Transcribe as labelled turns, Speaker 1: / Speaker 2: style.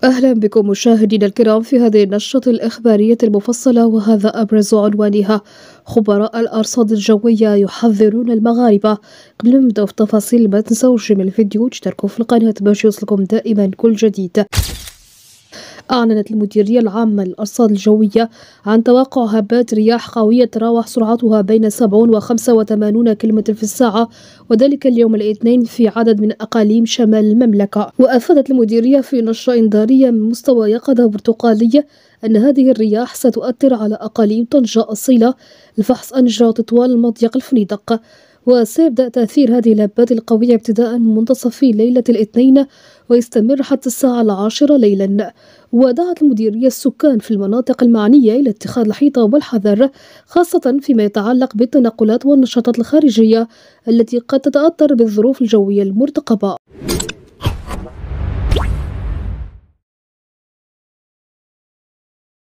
Speaker 1: أهلا بكم مشاهدينا الكرام في هذه النشرة الإخبارية المفصلة، وهذا أبرز عنوانها: خبراء الأرصاد الجوية يحذرون المغاربة. قبل ما نبدأ في تفاصيل ما تنسوش من الفيديو تشتركوا في القناة باش يوصلكم دائما كل جديد. أعلنت المديرية العامة للأرصاد الجوية عن توقع هبات رياح قوية تتراوح سرعتها بين 70 و 85 كم في الساعة، وذلك اليوم الاثنين في عدد من أقاليم شمال المملكة. وأفادت المديرية في نشرة إنذارية من مستوى يقظة برتقالية أن هذه الرياح ستؤثر على أقاليم طنجة أصيلة، الفحص أنجرة طوال مضيق الفنيدق. وسيبدأ تأثير هذه الهبات القوية ابتداء من منتصف ليلة الاثنين ويستمر حتى الساعة 10 ليلا. ودعت المديرية السكان في المناطق المعنية إلى اتخاذ الحيطة والحذر، خاصة فيما يتعلق بالتنقلات والنشاطات الخارجية التي قد تتأثر بالظروف الجوية المرتقبة.